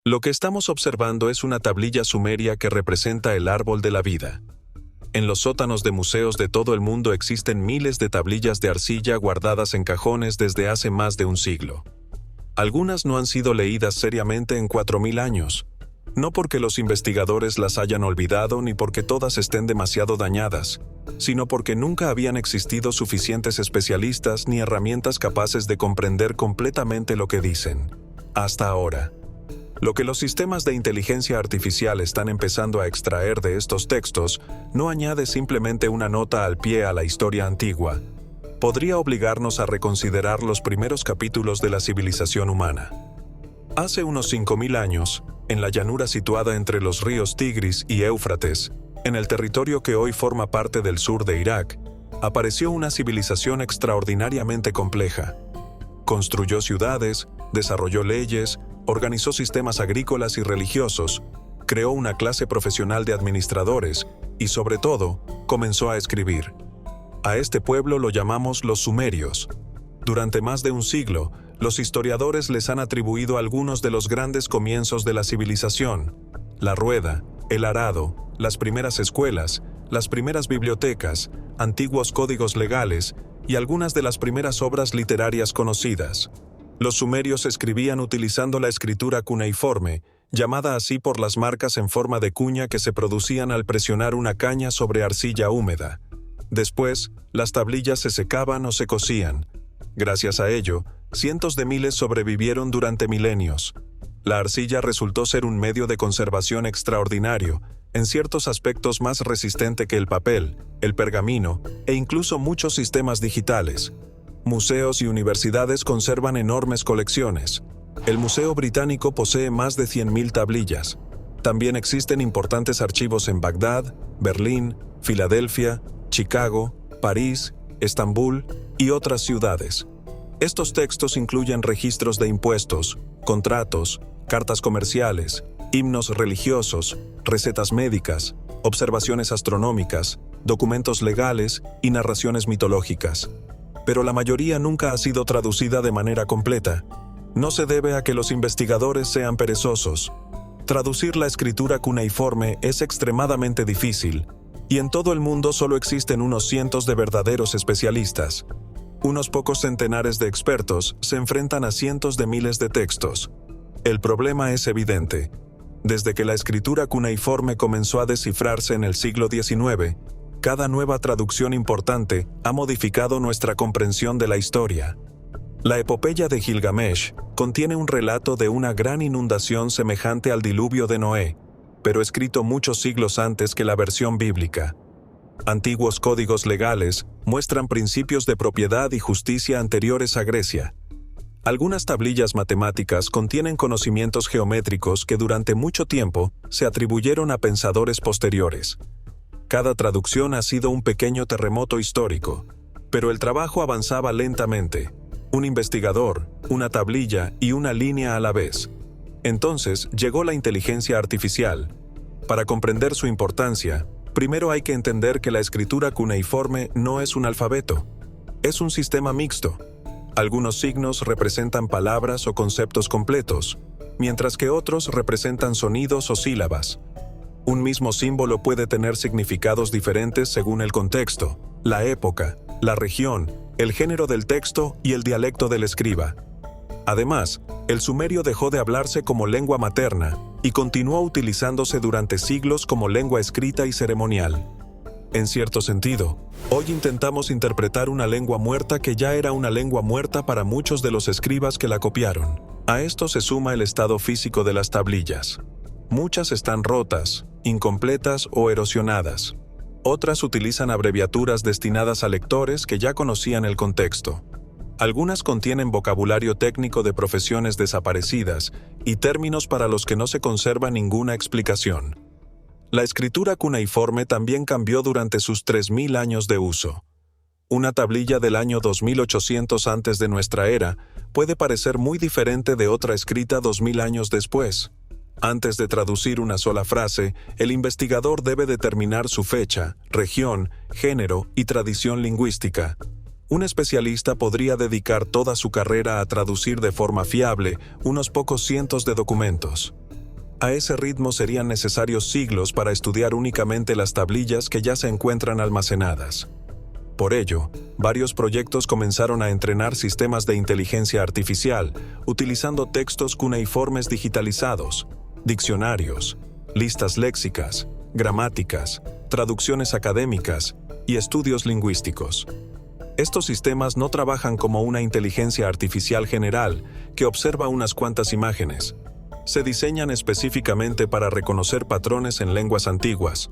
Lo que estamos observando es una tablilla sumeria que representa el árbol de la vida. En los sótanos de museos de todo el mundo existen miles de tablillas de arcilla guardadas en cajones desde hace más de un siglo. Algunas no han sido leídas seriamente en 4000 años, no porque los investigadores las hayan olvidado ni porque todas estén demasiado dañadas, sino porque nunca habían existido suficientes especialistas ni herramientas capaces de comprender completamente lo que dicen. Hasta ahora. Lo que los sistemas de inteligencia artificial están empezando a extraer de estos textos no añade simplemente una nota al pie a la historia antigua. Podría obligarnos a reconsiderar los primeros capítulos de la civilización humana. Hace unos 5000 años, en la llanura situada entre los ríos Tigris y Éufrates, en el territorio que hoy forma parte del sur de Irak, apareció una civilización extraordinariamente compleja. Construyó ciudades, desarrolló leyes, organizó sistemas agrícolas y religiosos, creó una clase profesional de administradores y, sobre todo, comenzó a escribir. A este pueblo lo llamamos los sumerios. Durante más de un siglo, los historiadores les han atribuido algunos de los grandes comienzos de la civilización: la rueda, el arado, las primeras escuelas, las primeras bibliotecas, antiguos códigos legales y algunas de las primeras obras literarias conocidas. Los sumerios escribían utilizando la escritura cuneiforme, llamada así por las marcas en forma de cuña que se producían al presionar una caña sobre arcilla húmeda. Después, las tablillas se secaban o se cosían. Gracias a ello, cientos de miles sobrevivieron durante milenios. La arcilla resultó ser un medio de conservación extraordinario, en ciertos aspectos más resistente que el papel, el pergamino e incluso muchos sistemas digitales. Museos y universidades conservan enormes colecciones. El Museo Británico posee más de 100.000 tablillas. También existen importantes archivos en Bagdad, Berlín, Filadelfia, Chicago, París, Estambul y otras ciudades. Estos textos incluyen registros de impuestos, contratos, cartas comerciales, himnos religiosos, recetas médicas, observaciones astronómicas, documentos legales y narraciones mitológicas. Pero la mayoría nunca ha sido traducida de manera completa. No se debe a que los investigadores sean perezosos. Traducir la escritura cuneiforme es extremadamente difícil, y en todo el mundo solo existen unos cientos de verdaderos especialistas. Unos pocos centenares de expertos se enfrentan a cientos de miles de textos. El problema es evidente. Desde que la escritura cuneiforme comenzó a descifrarse en el siglo XIX, cada nueva traducción importante ha modificado nuestra comprensión de la historia. La epopeya de Gilgamesh contiene un relato de una gran inundación semejante al diluvio de Noé, pero escrito muchos siglos antes que la versión bíblica. Antiguos códigos legales muestran principios de propiedad y justicia anteriores a Grecia. Algunas tablillas matemáticas contienen conocimientos geométricos que durante mucho tiempo se atribuyeron a pensadores posteriores. Cada traducción ha sido un pequeño terremoto histórico, pero el trabajo avanzaba lentamente. Un investigador, una tablilla y una línea a la vez. Entonces llegó la inteligencia artificial. Para comprender su importancia, primero hay que entender que la escritura cuneiforme no es un alfabeto. Es un sistema mixto. Algunos signos representan palabras o conceptos completos, mientras que otros representan sonidos o sílabas. Un mismo símbolo puede tener significados diferentes según el contexto, la época, la región, el género del texto y el dialecto del escriba. Además, el sumerio dejó de hablarse como lengua materna y continuó utilizándose durante siglos como lengua escrita y ceremonial. En cierto sentido, hoy intentamos interpretar una lengua muerta que ya era una lengua muerta para muchos de los escribas que la copiaron. A esto se suma el estado físico de las tablillas. Muchas están rotas, incompletas o erosionadas. Otras utilizan abreviaturas destinadas a lectores que ya conocían el contexto. Algunas contienen vocabulario técnico de profesiones desaparecidas y términos para los que no se conserva ninguna explicación. La escritura cuneiforme también cambió durante sus 3000 años de uso. Una tablilla del año 2800 antes de nuestra era puede parecer muy diferente de otra escrita 2000 años después. Antes de traducir una sola frase, el investigador debe determinar su fecha, región, género y tradición lingüística. Un especialista podría dedicar toda su carrera a traducir de forma fiable unos pocos cientos de documentos. A ese ritmo serían necesarios siglos para estudiar únicamente las tablillas que ya se encuentran almacenadas. Por ello, varios proyectos comenzaron a entrenar sistemas de inteligencia artificial, utilizando textos cuneiformes digitalizados, diccionarios, listas léxicas, gramáticas, traducciones académicas y estudios lingüísticos. Estos sistemas no trabajan como una inteligencia artificial general que observa unas cuantas imágenes. Se diseñan específicamente para reconocer patrones en lenguas antiguas.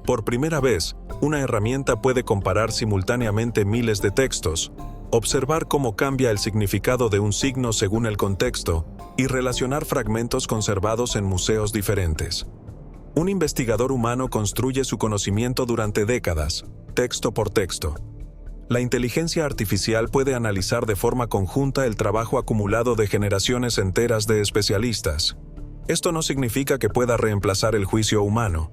Por primera vez, una herramienta puede comparar simultáneamente miles de textos, observar cómo cambia el significado de un signo según el contexto y relacionar fragmentos conservados en museos diferentes. Un investigador humano construye su conocimiento durante décadas, texto por texto. La inteligencia artificial puede analizar de forma conjunta el trabajo acumulado de generaciones enteras de especialistas. Esto no significa que pueda reemplazar el juicio humano.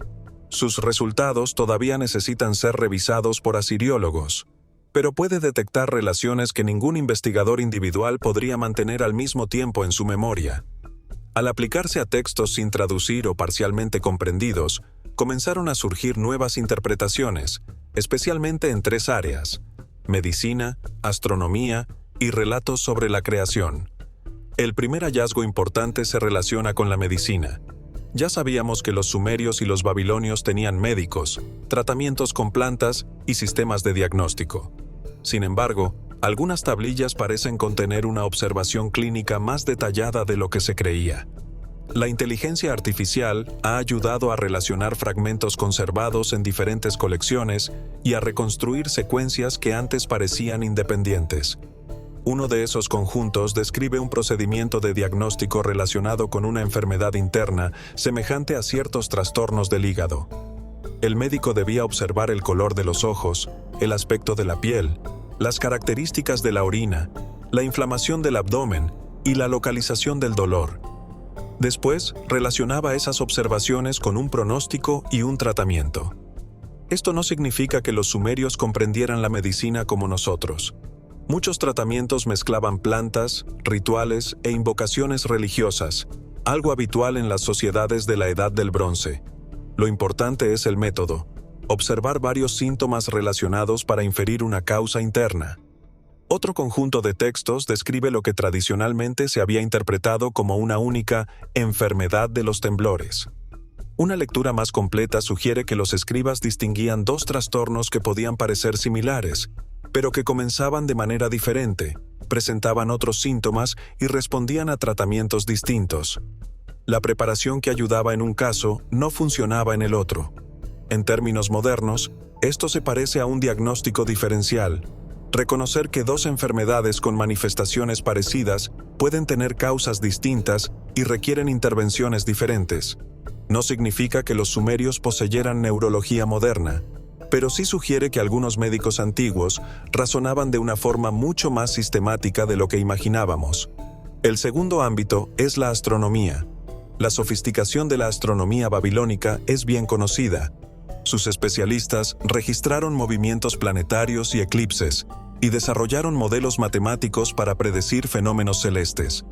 Sus resultados todavía necesitan ser revisados por asiriólogos, pero puede detectar relaciones que ningún investigador individual podría mantener al mismo tiempo en su memoria. Al aplicarse a textos sin traducir o parcialmente comprendidos, comenzaron a surgir nuevas interpretaciones, especialmente en tres áreas: medicina, astronomía y relatos sobre la creación. El primer hallazgo importante se relaciona con la medicina. Ya sabíamos que los sumerios y los babilonios tenían médicos, tratamientos con plantas y sistemas de diagnóstico. Sin embargo, algunas tablillas parecen contener una observación clínica más detallada de lo que se creía. La inteligencia artificial ha ayudado a relacionar fragmentos conservados en diferentes colecciones y a reconstruir secuencias que antes parecían independientes. Uno de esos conjuntos describe un procedimiento de diagnóstico relacionado con una enfermedad interna semejante a ciertos trastornos del hígado. El médico debía observar el color de los ojos, el aspecto de la piel, las características de la orina, la inflamación del abdomen y la localización del dolor. Después, relacionaba esas observaciones con un pronóstico y un tratamiento. Esto no significa que los sumerios comprendieran la medicina como nosotros. Muchos tratamientos mezclaban plantas, rituales e invocaciones religiosas, algo habitual en las sociedades de la Edad del Bronce. Lo importante es el método: observar varios síntomas relacionados para inferir una causa interna. Otro conjunto de textos describe lo que tradicionalmente se había interpretado como una única enfermedad de los temblores. Una lectura más completa sugiere que los escribas distinguían dos trastornos que podían parecer similares, pero que comenzaban de manera diferente, presentaban otros síntomas y respondían a tratamientos distintos. La preparación que ayudaba en un caso no funcionaba en el otro. En términos modernos, esto se parece a un diagnóstico diferencial. Reconocer que dos enfermedades con manifestaciones parecidas pueden tener causas distintas y requieren intervenciones diferentes. No significa que los sumerios poseyeran neurología moderna, pero sí sugiere que algunos médicos antiguos razonaban de una forma mucho más sistemática de lo que imaginábamos. El segundo ámbito es la astronomía. La sofisticación de la astronomía babilónica es bien conocida. Sus especialistas registraron movimientos planetarios y eclipses, y desarrollaron modelos matemáticos para predecir fenómenos celestes.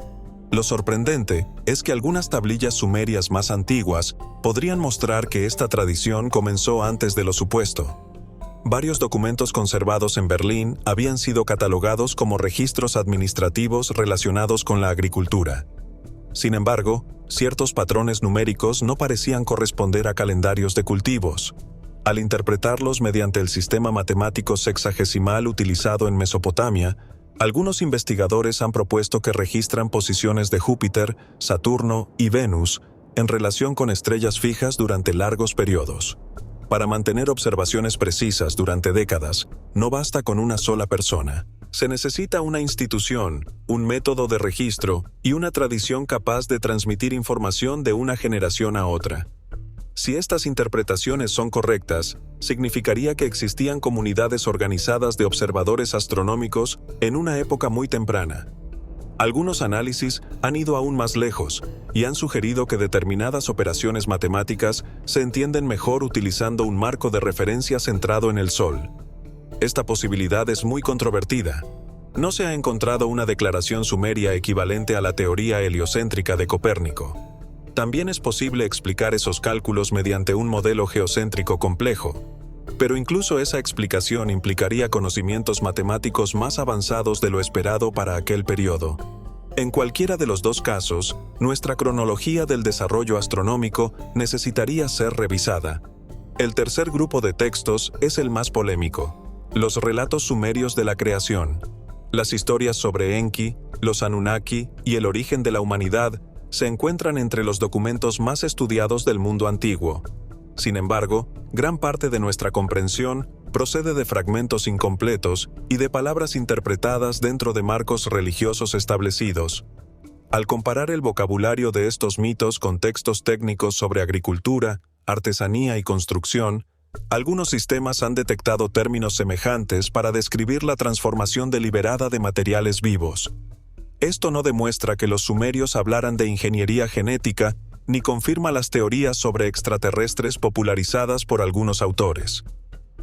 Lo sorprendente es que algunas tablillas sumerias más antiguas podrían mostrar que esta tradición comenzó antes de lo supuesto. Varios documentos conservados en Berlín habían sido catalogados como registros administrativos relacionados con la agricultura. Sin embargo, ciertos patrones numéricos no parecían corresponder a calendarios de cultivos. Al interpretarlos mediante el sistema matemático sexagesimal utilizado en Mesopotamia, algunos investigadores han propuesto que registran posiciones de Júpiter, Saturno y Venus en relación con estrellas fijas durante largos periodos. Para mantener observaciones precisas durante décadas, no basta con una sola persona. Se necesita una institución, un método de registro y una tradición capaz de transmitir información de una generación a otra. Si estas interpretaciones son correctas, significaría que existían comunidades organizadas de observadores astronómicos en una época muy temprana. Algunos análisis han ido aún más lejos y han sugerido que determinadas operaciones matemáticas se entienden mejor utilizando un marco de referencia centrado en el Sol. Esta posibilidad es muy controvertida. No se ha encontrado una declaración sumeria equivalente a la teoría heliocéntrica de Copérnico. También es posible explicar esos cálculos mediante un modelo geocéntrico complejo, pero incluso esa explicación implicaría conocimientos matemáticos más avanzados de lo esperado para aquel periodo. En cualquiera de los dos casos, nuestra cronología del desarrollo astronómico necesitaría ser revisada. El tercer grupo de textos es el más polémico: los relatos sumerios de la creación. Las historias sobre Enki, los Anunnaki y el origen de la humanidad se encuentran entre los documentos más estudiados del mundo antiguo. Sin embargo, gran parte de nuestra comprensión procede de fragmentos incompletos y de palabras interpretadas dentro de marcos religiosos establecidos. Al comparar el vocabulario de estos mitos con textos técnicos sobre agricultura, artesanía y construcción, algunos sistemas han detectado términos semejantes para describir la transformación deliberada de materiales vivos. Esto no demuestra que los sumerios hablaran de ingeniería genética, ni confirma las teorías sobre extraterrestres popularizadas por algunos autores.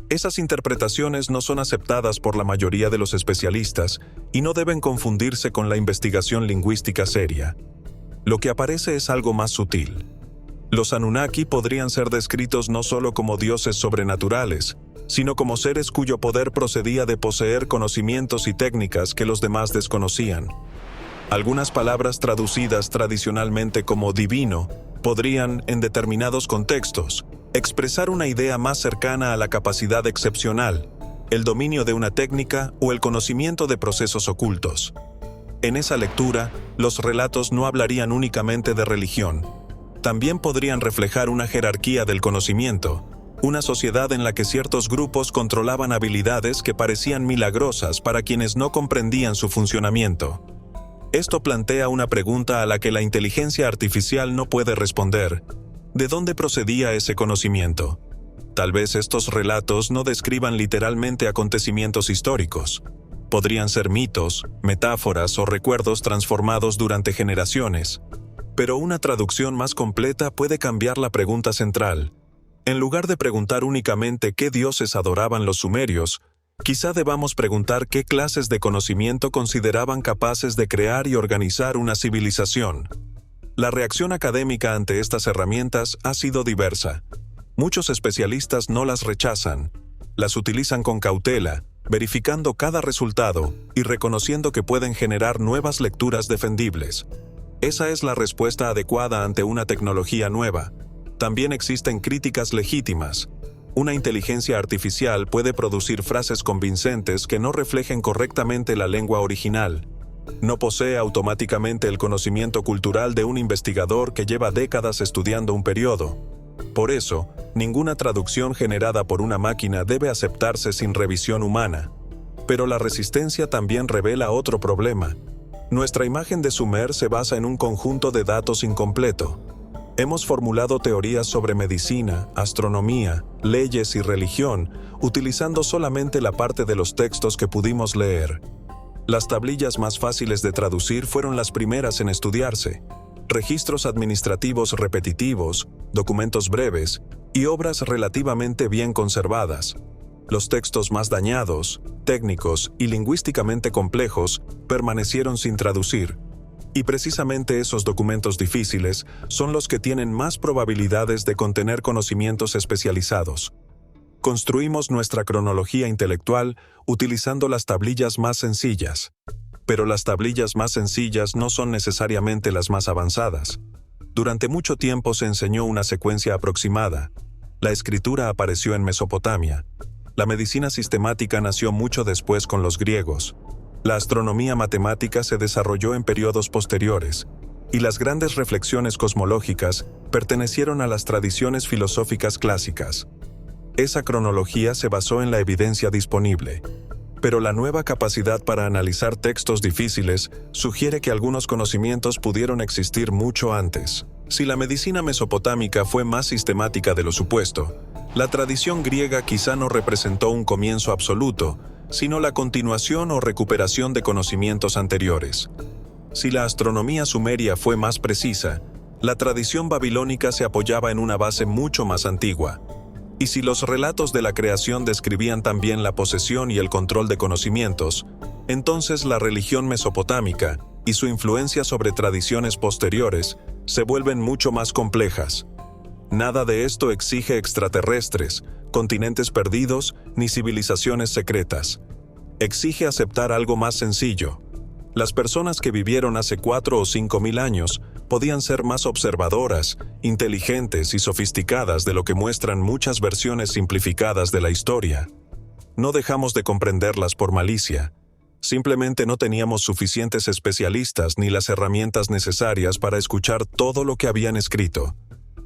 Esas interpretaciones no son aceptadas por la mayoría de los especialistas y no deben confundirse con la investigación lingüística seria. Lo que aparece es algo más sutil. Los Anunnaki podrían ser descritos no solo como dioses sobrenaturales, sino como seres cuyo poder procedía de poseer conocimientos y técnicas que los demás desconocían. Algunas palabras traducidas tradicionalmente como divino podrían, en determinados contextos, expresar una idea más cercana a la capacidad excepcional, el dominio de una técnica o el conocimiento de procesos ocultos. En esa lectura, los relatos no hablarían únicamente de religión. También podrían reflejar una jerarquía del conocimiento, una sociedad en la que ciertos grupos controlaban habilidades que parecían milagrosas para quienes no comprendían su funcionamiento. Esto plantea una pregunta a la que la inteligencia artificial no puede responder: ¿de dónde procedía ese conocimiento? Tal vez estos relatos no describan literalmente acontecimientos históricos. Podrían ser mitos, metáforas o recuerdos transformados durante generaciones. Pero una traducción más completa puede cambiar la pregunta central. En lugar de preguntar únicamente qué dioses adoraban los sumerios, quizá debamos preguntar qué clases de conocimiento consideraban capaces de crear y organizar una civilización. La reacción académica ante estas herramientas ha sido diversa. Muchos especialistas no las rechazan. Las utilizan con cautela, verificando cada resultado y reconociendo que pueden generar nuevas lecturas defendibles. Esa es la respuesta adecuada ante una tecnología nueva. También existen críticas legítimas. Una inteligencia artificial puede producir frases convincentes que no reflejen correctamente la lengua original. No posee automáticamente el conocimiento cultural de un investigador que lleva décadas estudiando un periodo. Por eso, ninguna traducción generada por una máquina debe aceptarse sin revisión humana. Pero la resistencia también revela otro problema. Nuestra imagen de Sumer se basa en un conjunto de datos incompleto. Hemos formulado teorías sobre medicina, astronomía, leyes y religión, utilizando solamente la parte de los textos que pudimos leer. Las tablillas más fáciles de traducir fueron las primeras en estudiarse. Registros administrativos repetitivos, documentos breves y obras relativamente bien conservadas. Los textos más dañados, técnicos y lingüísticamente complejos permanecieron sin traducir. Y precisamente esos documentos difíciles son los que tienen más probabilidades de contener conocimientos especializados. Construimos nuestra cronología intelectual utilizando las tablillas más sencillas. Pero las tablillas más sencillas no son necesariamente las más avanzadas. Durante mucho tiempo se enseñó una secuencia aproximada. La escritura apareció en Mesopotamia. La medicina sistemática nació mucho después con los griegos. La astronomía matemática se desarrolló en periodos posteriores, y las grandes reflexiones cosmológicas pertenecieron a las tradiciones filosóficas clásicas. Esa cronología se basó en la evidencia disponible. Pero la nueva capacidad para analizar textos difíciles sugiere que algunos conocimientos pudieron existir mucho antes. Si la medicina mesopotámica fue más sistemática de lo supuesto, la tradición griega quizá no representó un comienzo absoluto, sino la continuación o recuperación de conocimientos anteriores. Si la astronomía sumeria fue más precisa, la tradición babilónica se apoyaba en una base mucho más antigua. Y si los relatos de la creación describían también la posesión y el control de conocimientos, entonces la religión mesopotámica y su influencia sobre tradiciones posteriores se vuelven mucho más complejas. Nada de esto exige extraterrestres, continentes perdidos, ni civilizaciones secretas. Exige aceptar algo más sencillo. Las personas que vivieron hace 4 o 5 mil años podían ser más observadoras, inteligentes y sofisticadas de lo que muestran muchas versiones simplificadas de la historia. No dejamos de comprenderlas por malicia. Simplemente no teníamos suficientes especialistas ni las herramientas necesarias para escuchar todo lo que habían escrito.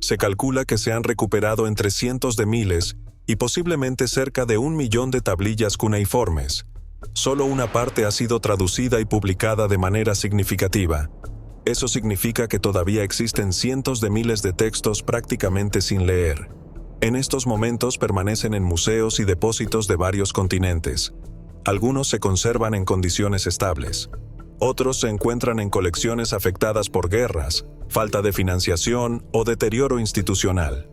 Se calcula que se han recuperado entre cientos de miles y posiblemente cerca de 1 millón de tablillas cuneiformes. Solo una parte ha sido traducida y publicada de manera significativa. Eso significa que todavía existen cientos de miles de textos prácticamente sin leer. En estos momentos permanecen en museos y depósitos de varios continentes. Algunos se conservan en condiciones estables. Otros se encuentran en colecciones afectadas por guerras, falta de financiación o deterioro institucional.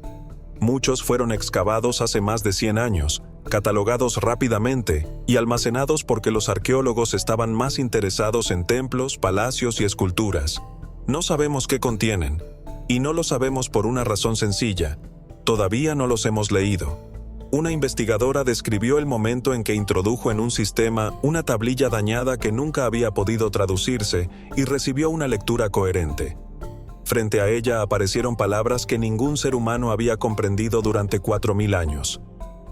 Muchos fueron excavados hace más de 100 años, catalogados rápidamente y almacenados porque los arqueólogos estaban más interesados en templos, palacios y esculturas. No sabemos qué contienen, y no lo sabemos por una razón sencilla: todavía no los hemos leído. Una investigadora describió el momento en que introdujo en un sistema una tablilla dañada que nunca había podido traducirse y recibió una lectura coherente. Frente a ella aparecieron palabras que ningún ser humano había comprendido durante 4000 años.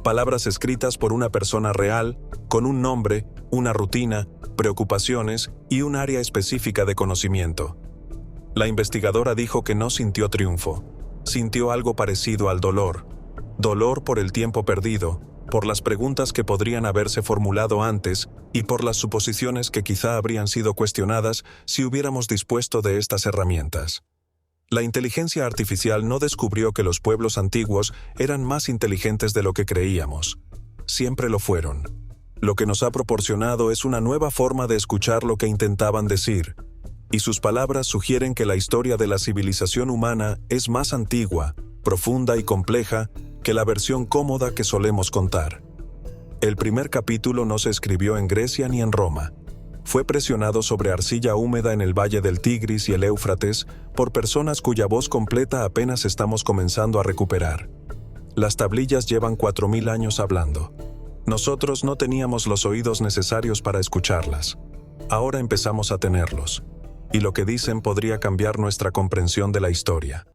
Palabras escritas por una persona real, con un nombre, una rutina, preocupaciones y un área específica de conocimiento. La investigadora dijo que no sintió triunfo. Sintió algo parecido al dolor. Dolor por el tiempo perdido, por las preguntas que podrían haberse formulado antes y por las suposiciones que quizá habrían sido cuestionadas si hubiéramos dispuesto de estas herramientas. La inteligencia artificial no descubrió que los pueblos antiguos eran más inteligentes de lo que creíamos. Siempre lo fueron. Lo que nos ha proporcionado es una nueva forma de escuchar lo que intentaban decir, y sus palabras sugieren que la historia de la civilización humana es más antigua, profunda y compleja que la versión cómoda que solemos contar. El primer capítulo no se escribió en Grecia ni en Roma. Fue presionado sobre arcilla húmeda en el valle del Tigris y el Éufrates por personas cuya voz completa apenas estamos comenzando a recuperar. Las tablillas llevan 4000 años hablando. Nosotros no teníamos los oídos necesarios para escucharlas. Ahora empezamos a tenerlos. Y lo que dicen podría cambiar nuestra comprensión de la historia.